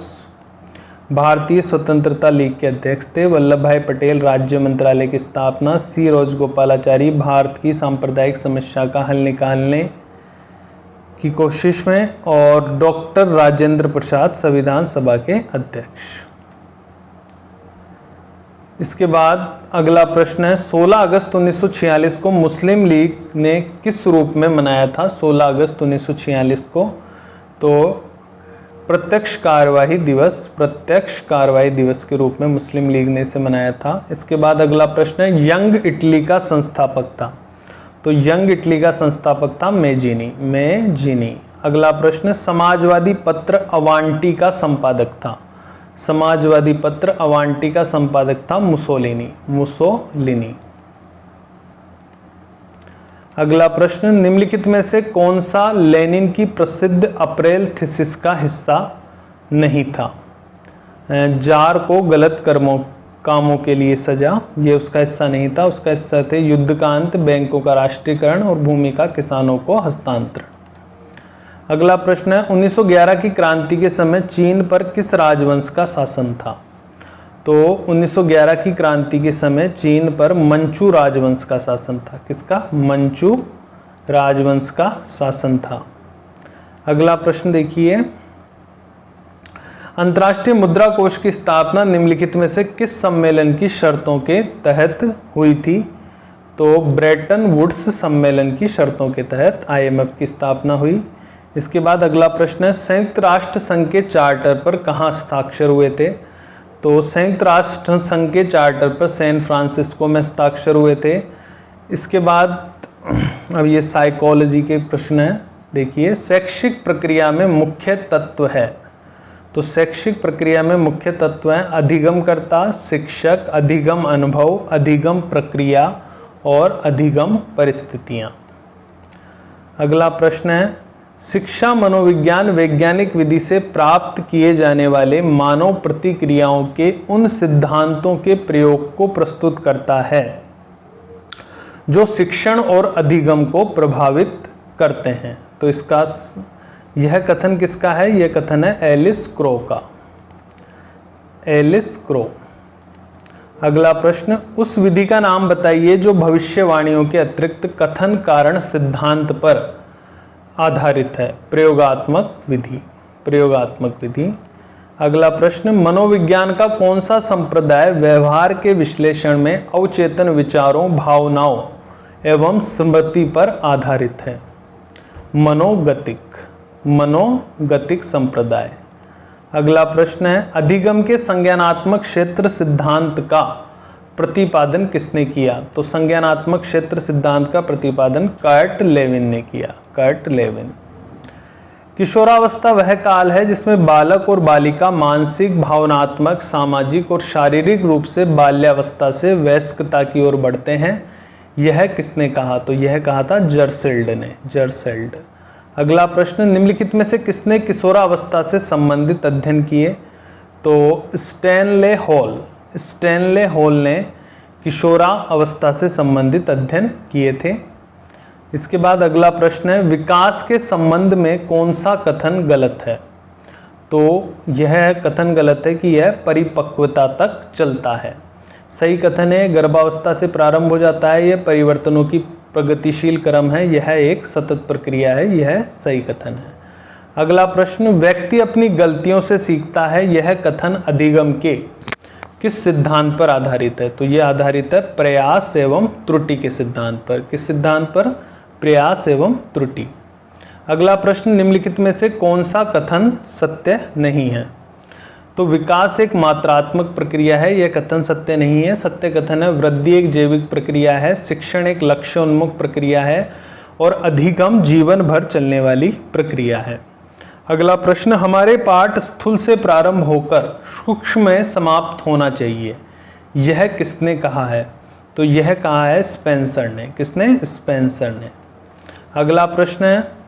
भारतीय स्वतंत्रता लीग के अध्यक्ष थे, वल्लभ भाई पटेल राज्य मंत्रालय की स्थापना, सी राजगोपालाचारी भारत की सांप्रदायिक समस्या का हल निकालने की कोशिश में, और डॉक्टर राजेंद्र प्रसाद संविधान सभा के अध्यक्ष। इसके बाद अगला प्रश्न है, 16 अगस्त 1946 को मुस्लिम लीग ने किस रूप में मनाया था? 16 अगस्त 1946 को तो प्रत्यक्ष कार्यवाही दिवस के रूप में मुस्लिम लीग ने इसे मनाया था। इसके बाद अगला प्रश्न है, यंग इटली का संस्थापक था। तो यंग इटली का संस्थापक था मेजीनी। अगला प्रश्न, समाजवादी पत्र अवांटी का संपादक था। समाजवादी पत्र अवांटी का संपादक था मुसोलिनी। अगला प्रश्न, निम्नलिखित में से कौन सा लेनिन की प्रसिद्ध अप्रैल थीसिस का हिस्सा नहीं था? जार को गलत कामों के लिए सजा, ये उसका हिस्सा नहीं था। उसका हिस्सा थे युद्ध का अंत, बैंकों का राष्ट्रीयकरण और भूमि का किसानों को हस्तांतरण। अगला प्रश्न है, 1911 की क्रांति के समय चीन पर किस राजवंश का शासन था? तो 1911 की क्रांति के समय चीन पर मंचू राजवंश का शासन था। किसका? मंचू राजवंश का शासन था। अगला प्रश्न देखिए, अंतर्राष्ट्रीय मुद्रा कोष की स्थापना निम्नलिखित में से किस सम्मेलन की शर्तों के तहत हुई थी? तो ब्रेटन वुड्स सम्मेलन की शर्तों के तहत IMF की स्थापना हुई। इसके बाद अगला प्रश्न है, संयुक्त राष्ट्र संघ के चार्टर पर कहाँ हस्ताक्षर हुए थे? तो संयुक्त राष्ट्र संघ के चार्टर पर सैन फ्रांसिस्को में हस्ताक्षर हुए थे। इसके बाद अब ये साइकोलॉजी के प्रश्न हैं। देखिए, शैक्षिक प्रक्रिया में मुख्य तत्व है। तो शैक्षिक प्रक्रिया में मुख्य तत्व हैं अधिगमकर्ता, शिक्षक, अधिगम अनुभव, अधिगम प्रक्रिया और अधिगम परिस्थितियाँ। अगला प्रश्न है, शिक्षा मनोविज्ञान वैज्ञानिक विधि से प्राप्त किए जाने वाले मानव प्रतिक्रियाओं के उन सिद्धांतों के प्रयोग को प्रस्तुत करता है जो शिक्षण और अधिगम को प्रभावित करते हैं। तो इसका यह कथन किसका है? यह कथन है एलिस क्रो का, एलिस क्रो। अगला प्रश्न, उस विधि का नाम बताइए जो भविष्यवाणियों के अतिरिक्त कथन कारण सिद्धांत पर आधारित है। प्रयोगात्मक विधि, प्रयोगात्मक विधि। अगला प्रश्न, मनोविज्ञान का कौन सा संप्रदाय व्यवहार के विश्लेषण में अवचेतन विचारों, भावनाओं एवं स्मृति पर आधारित है? मनोगतिक संप्रदाय। अगला प्रश्न है, अधिगम के संज्ञानात्मक क्षेत्र सिद्धांत का प्रतिपादन किसने किया? तो संज्ञानात्मक क्षेत्र सिद्धांत का प्रतिपादन कर्ट लेविन ने किया, कर्ट लेविन। किशोरावस्था वह काल है जिसमें बालक और बालिका मानसिक, भावनात्मक, सामाजिक और शारीरिक रूप से बाल्यावस्था से वयस्कता की ओर बढ़ते हैं। यह किसने कहा? तो यह कहा था जर्सेल्ड ने, जर्सेल्ड। अगला प्रश्न, निम्नलिखित में से किसने किशोरावस्था से संबंधित अध्ययन किए? तो स्टैनले हॉल ने किशोरावस्था से संबंधित अध्ययन किए थे। इसके बाद अगला प्रश्न है, विकास के संबंध में कौन सा कथन गलत है? तो यह कथन गलत है कि यह परिपक्वता तक चलता है। सही कथन है गर्भावस्था से प्रारंभ हो जाता है, यह परिवर्तनों की प्रगतिशील क्रम है, यह एक सतत प्रक्रिया है, यह सही कथन है। अगला प्रश्न, व्यक्ति अपनी गलतियों से सीखता है, यह कथन अधिगम के किस सिद्धांत पर आधारित है? तो यह आधारित है प्रयास एवं त्रुटि के सिद्धांत पर। किस सिद्धांत पर? प्रयास एवं त्रुटि। अगला प्रश्न, निम्नलिखित में से कौन सा कथन सत्य नहीं है? तो विकास एक मात्रात्मक प्रक्रिया है, यह कथन सत्य नहीं है। सत्य कथन है वृद्धि एक जैविक प्रक्रिया है, शिक्षण एक लक्ष्य उन्मुख प्रक्रिया है और अधिगम जीवन भर चलने वाली प्रक्रिया है। अगला प्रश्न, हमारे पाठ स्थूल से प्रारंभ होकर सूक्ष्म में समाप्त होना चाहिए, यह किसने कहा है? तो यह कहा है स्पेंसर ने। किसने? स्पेंसर ने। अगला प्रश्न है,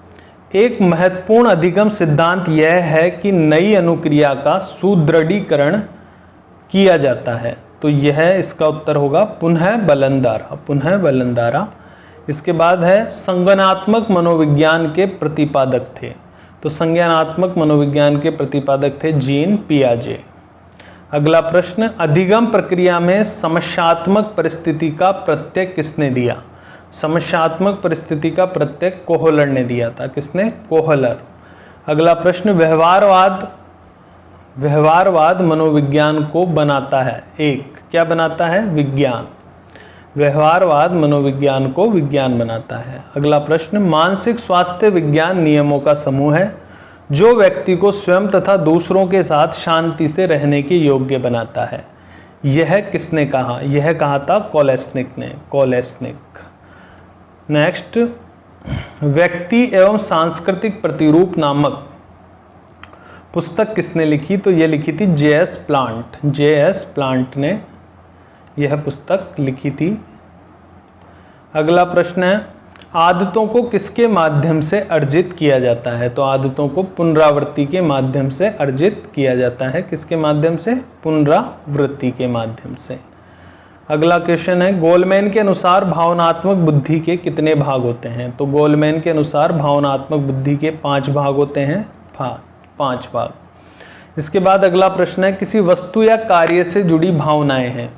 एक महत्वपूर्ण अधिगम सिद्धांत यह है कि नई अनुक्रिया का सुदृढ़ीकरण किया जाता है, तो यह इसका उत्तर होगा पुनः बलनधारा। पुनः बलनधारा। इसके बाद है संज्ञानात्मक मनोविज्ञान के प्रतिपादक थे, तो संज्ञानात्मक मनोविज्ञान के प्रतिपादक थे जीन पियाजे। अगला प्रश्न, अधिगम प्रक्रिया में समस्यात्मक परिस्थिति का प्रत्यय किसने दिया? समस्यात्मक परिस्थिति का प्रत्यय कोहलर ने दिया था। किसने? कोहलर। अगला प्रश्न, व्यवहारवाद मनोविज्ञान को बनाता है। एक क्या बनाता है? विज्ञान। व्यवहारवाद मनोविज्ञान को विज्ञान बनाता है। अगला प्रश्न, मानसिक स्वास्थ्य विज्ञान नियमों का समूह है जो व्यक्ति को स्वयं तथा दूसरों के साथ शांति से रहने के योग्य बनाता है, यह किसने कहा? यह कहा था कोलेस्निक ने। कोलेस्निक। नेक्स्ट, व्यक्ति एवं सांस्कृतिक प्रतिरूप नामक पुस्तक किसने लिखी? तो यह लिखी थी जे.एस. प्लांट। जे.एस. प्लांट ने यह पुस्तक लिखी थी। अगला प्रश्न है, आदतों को किसके माध्यम से अर्जित किया जाता है? तो आदतों को पुनरावृत्ति के माध्यम से अर्जित किया जाता है। किसके माध्यम से? पुनरावृत्ति के माध्यम से। अगला क्वेश्चन है, गोलमैन के अनुसार भावनात्मक बुद्धि के कितने भाग होते हैं? तो गोलमैन के अनुसार भावनात्मक बुद्धि के 5 भाग होते हैं। 5 भाग। इसके बाद अगला प्रश्न है, किसी वस्तु या कार्य से जुड़ी भावनाएं हैं,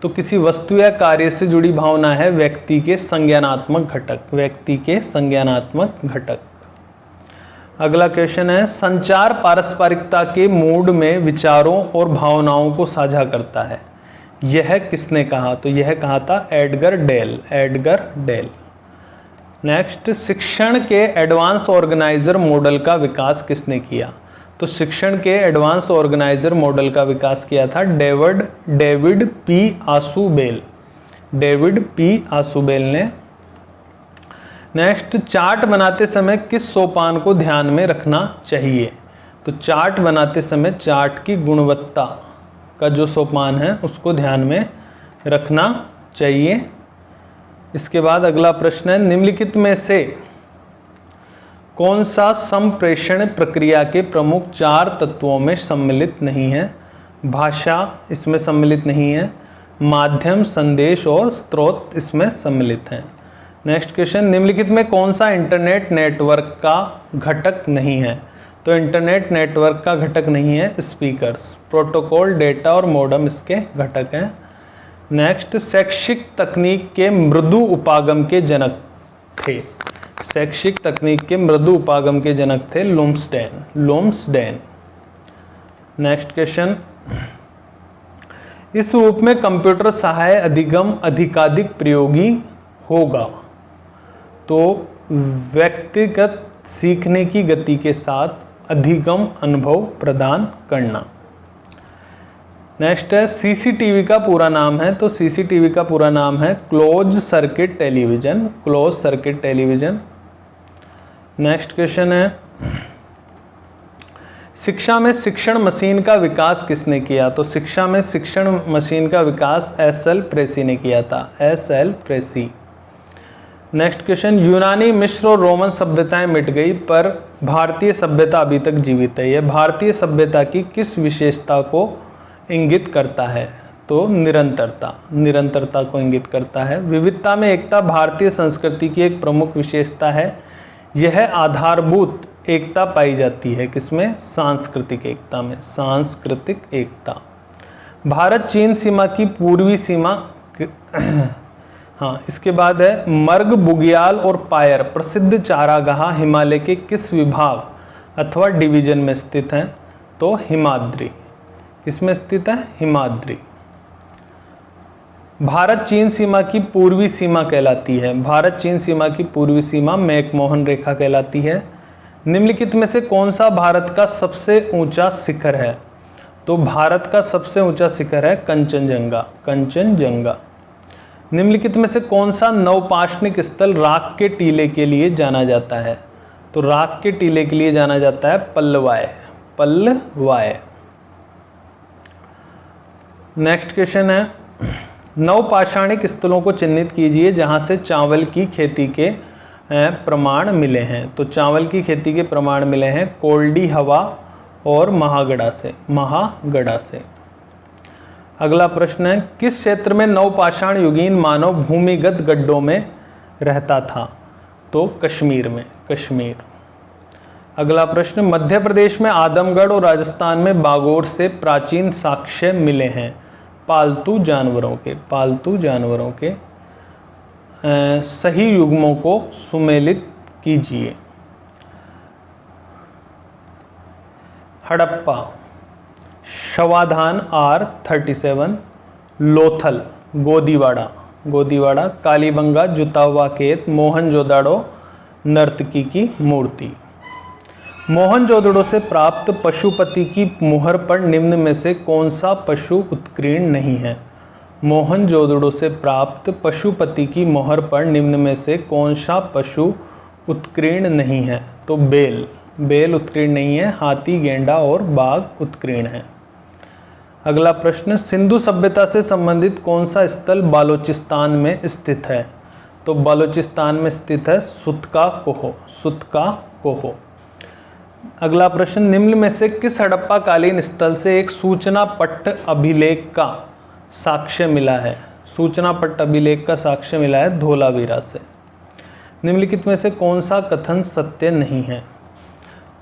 तो किसी वस्तु या कार्य से जुड़ी भावना है व्यक्ति के संज्ञानात्मक घटक। व्यक्ति के संज्ञानात्मक घटक। अगला क्वेश्चन है, संचार पारस्परिकता के मूड में विचारों और भावनाओं को साझा करता है, यह किसने कहा? तो यह कहा था Edgar Dale. Edgar Dale. Next, शिक्षण के एडवांस ऑर्गेनाइजर मॉडल का विकास किसने किया? तो शिक्षण के एडवांस ऑर्गेनाइजर मॉडल का विकास किया था डेविड पी आशुबेल। डेविड पी आशुबेल ने। नेक्स्ट, चार्ट बनाते समय किस सोपान को ध्यान में रखना चाहिए? तो चार्ट बनाते समय चार्ट की गुणवत्ता का जो सोपान है उसको ध्यान में रखना चाहिए। इसके बाद अगला प्रश्न है, निम्नलिखित में से कौन सा संप्रेषण प्रक्रिया के प्रमुख 4 तत्वों में सम्मिलित नहीं है? भाषा इसमें सम्मिलित नहीं है, माध्यम, संदेश और स्रोत इसमें सम्मिलित हैं। नेक्स्ट क्वेश्चन, निम्नलिखित में कौन सा इंटरनेट नेटवर्क का घटक नहीं है? तो इंटरनेट नेटवर्क का घटक नहीं है स्पीकर्स। प्रोटोकॉल, डेटा और मॉडेम इसके घटक हैं। नेक्स्ट, शैक्षिक तकनीक के मृदु उपागम के जनक थे। शैक्षिक तकनीक के मृदु उपागम के जनक थे लुम्सडेन। नेक्स्ट क्वेश्चन, इस रूप में कंप्यूटर सहाय अधिगम अधिकाधिक प्रयोगी होगा, तो व्यक्तिगत सीखने की गति के साथ अधिगम अनुभव प्रदान करना। नेक्स्ट है, सीसीटीवी का पूरा नाम है, तो सीसीटीवी का पूरा नाम है close circuit television. Close circuit television. Next question है, शिक्षा में शिक्षण मशीन का विकास किसने किया? तो शिक्षा में शिक्षण मशीन का विकास एस.एल. प्रेसी ने किया था। एस.एल. प्रेसी। नेक्स्ट क्वेश्चन, यूनानी, मिस्र और रोमन सभ्यताएं मिट गई पर भारतीय सभ्यता अभी तक जीवित है, यह भारतीय सभ्यता की किस विशेषता को इंगित करता है? तो निरंतरता को इंगित करता है। विविधता में एकता भारतीय संस्कृति की एक प्रमुख विशेषता है, यह आधारभूत एकता पाई जाती है किसमें? सांस्कृतिक एकता में। सांस्कृतिक एकता। भारत चीन सीमा की पूर्वी सीमा हाँ, इसके बाद है मर्ग, बुग्याल और पायर प्रसिद्ध चारागाह हिमालय के किस विभाग अथवा डिवीजन में स्थित हैं? तो हिमाद्री। किसमें स्थित है? हिमाद्री। भारत चीन सीमा की पूर्वी सीमा कहलाती है। भारत चीन सीमा की पूर्वी सीमा मैकमोहन रेखा कहलाती है। निम्नलिखित में से कौन सा भारत का सबसे ऊंचा शिखर है? तो भारत का सबसे ऊंचा शिखर है कंचनजंगा। कंचनजंगा। निम्नलिखित में से कौन सा नवपाषाणिक स्थल राख के टीले के लिए जाना जाता है? तो राख के टीले के लिए जाना जाता है पल्लवाय। पल्लवाय। नेक्स्ट क्वेश्चन है, नवपाषाणिक स्थलों को चिन्हित कीजिए जहां से चावल की खेती के प्रमाण मिले हैं। तो चावल की खेती के प्रमाण मिले हैं कोल्डी हवा और महागढ़ा से। महागढ़ा से। अगला प्रश्न है, किस क्षेत्र में नवपाषाण युगीन मानव भूमिगत गड्ढों में रहता था? तो कश्मीर में। कश्मीर। अगला प्रश्न, मध्य प्रदेश में आदमगढ़ और राजस्थान में बागोर से प्राचीन साक्ष्य मिले हैं पालतू जानवरों के। पालतू जानवरों के सही युग्मों को सुमेलित कीजिए। हड़प्पा, शवाधान R37, लोथल, गोदीवाड़ा, गोदीवाड़ा, कालीबंगा, जुता हुआ खेत, मोहनजोदाड़ो, नर्तकी की मूर्ति। मोहनजोदड़ो से प्राप्त पशुपति की मुहर पर निम्न में से कौन सा पशु उत्कीर्ण नहीं है? मोहनजोदड़ो से प्राप्त पशुपति की मुहर पर निम्न में से कौन सा पशु उत्कीर्ण नहीं है? तो बेल। बेल उत्कीर्ण नहीं है। हाथी, गेंडा और बाघ उत्कीर्ण है। अगला प्रश्न, सिंधु सभ्यता से संबंधित कौन सा स्थल बालोचिस्तान में स्थित है? तो बालोचिस्तान में स्थित है सुतका कोह। सुतका कोह। अगला प्रश्न, निम्न में से किस हड़प्पा कालीन स्थल से एक सूचना पट्ट अभिलेख का साक्ष्य मिला है? सूचना पट्ट अभिलेख का साक्ष्य मिला है धोलावीरा से। निम्नलिखित में से कौन सा कथन सत्य नहीं है?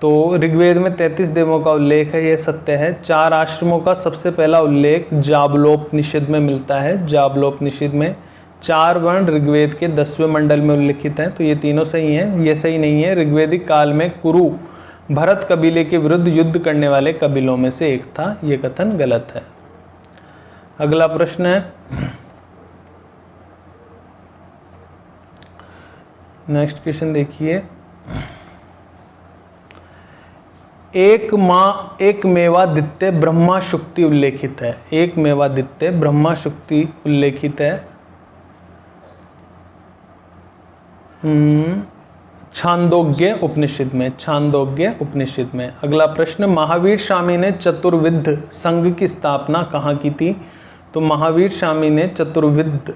तो ऋग्वेद में 33 देवों का उल्लेख है, यह सत्य है। 4 आश्रमों का सबसे पहला उल्लेख जाबलोपनिषद में मिलता है। जाबलोपनिषद में 4 वर्ण ऋग्वेद के 10वें मंडल में उल्लिखित हैं, तो ये तीनों सही हैं। ये सही नहीं है। ऋग्वेदिक काल में कुरु भरत कबीले के विरुद्ध युद्ध करने वाले कबीलों में से एक था, ये कथन गलत है। अगला प्रश्न है, नेक्स्ट क्वेश्चन देखिए, एक मेवादित्य ब्रह्मा शुक्ति उल्लेखित है। एक मेवादित्य ब्रह्मा शुक्ति उल्लेखित है छांदोग्य उपनिषद में। छांदोग्य उपनिषद में। अगला प्रश्न, महावीर स्वामी ने चतुर्विध संघ की स्थापना कहाँ की थी? तो महावीर स्वामी ने चतुर्विध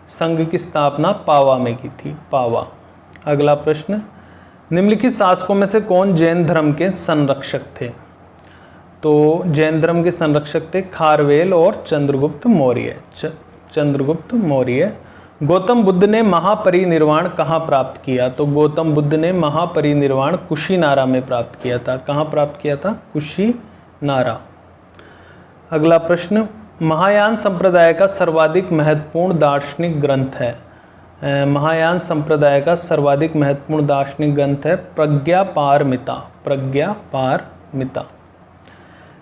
संघ की स्थापना पावा में की थी। पावा। अगला प्रश्न, निम्नलिखित शासकों में से कौन जैन धर्म के संरक्षक थे? तो जैन धर्म के संरक्षक थे खारवेल और चंद्रगुप्त मौर्य। चंद्रगुप्त मौर्य। गौतम बुद्ध ने महापरिनिर्वाण कहाँ प्राप्त किया? तो गौतम बुद्ध ने महापरिनिर्वाण कुशीनारा में प्राप्त किया था। कहाँ प्राप्त किया था? कुशीनारा। अगला प्रश्न, महायान संप्रदाय का सर्वाधिक महत्वपूर्ण दार्शनिक ग्रंथ है। महायान संप्रदाय का सर्वाधिक महत्वपूर्ण दार्शनिक ग्रंथ है प्रज्ञापारमिता। प्रज्ञापारमिता।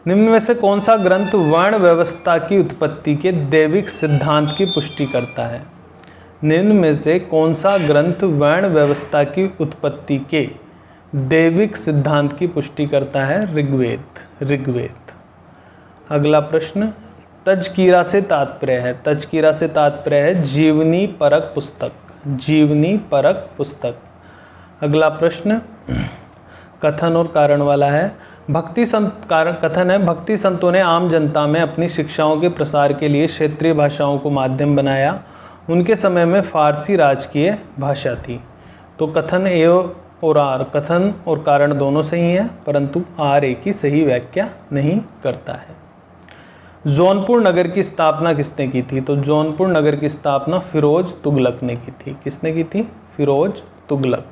निम्न में से कौन सा ग्रंथ वर्ण व्यवस्था की उत्पत्ति के दैविक सिद्धांत की पुष्टि करता है? निम्न में से कौन सा ग्रंथ वर्ण व्यवस्था की उत्पत्ति के दैविक सिद्धांत की पुष्टि करता है? ऋग्वेद। ऋग्वेद। अगला प्रश्न, तजकीरा से तात्पर्य है। तजकीरा से तात्पर्य है जीवनी परक पुस्तक। जीवनी परक पुस्तक। अगला प्रश्न कथन और कारण वाला है। कथन है, भक्ति संतों ने आम जनता में अपनी शिक्षाओं के प्रसार के लिए क्षेत्रीय भाषाओं को माध्यम बनाया। उनके समय में फारसी राजकीय भाषा थी। तो कथन और आर, कथन और कारण दोनों सही हैं, परंतु आर एक ही सही व्याख्या नहीं करता है। जौनपुर नगर की स्थापना किसने की थी? तो जौनपुर नगर की स्थापना फिरोज तुगलक ने की थी। किसने की थी? फिरोज तुगलक।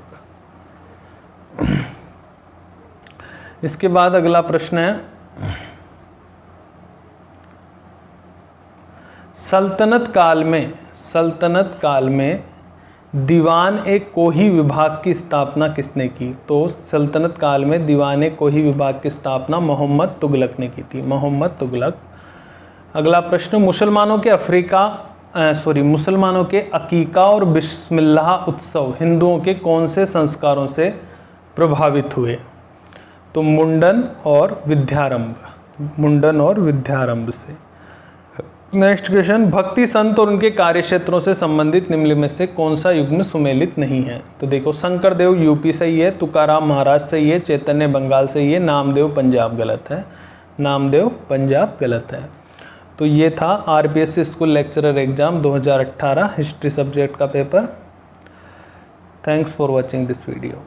इसके बाद अगला प्रश्न है, सल्तनत काल में दीवान ए कोही विभाग की स्थापना किसने की? तो सल्तनत काल में दीवान ए कोही विभाग की स्थापना मोहम्मद तुगलक ने की थी, मोहम्मद तुगलक। अगला प्रश्न, मुसलमानों के अकीका और बिस्मिल्लाह उत्सव हिंदुओं के कौन से संस्कारों से प्रभावित हुए? तो मुंडन और विद्यारंभ से। नेक्स्ट क्वेश्चन, भक्ति संत और उनके कार्य क्षेत्रों से संबंधित निम्न में से कौन सा युग्म सुमेलित नहीं है? तो देखो, शंकरदेव यूपी सही है, तुकाराम महाराष्ट्र सही है, चैतन्य बंगाल सही है, नामदेव पंजाब गलत है, नामदेव पंजाब गलत है। तो ये था RPSC school lecturer exam 2018 history subject का पेपर। Thanks for watching this video.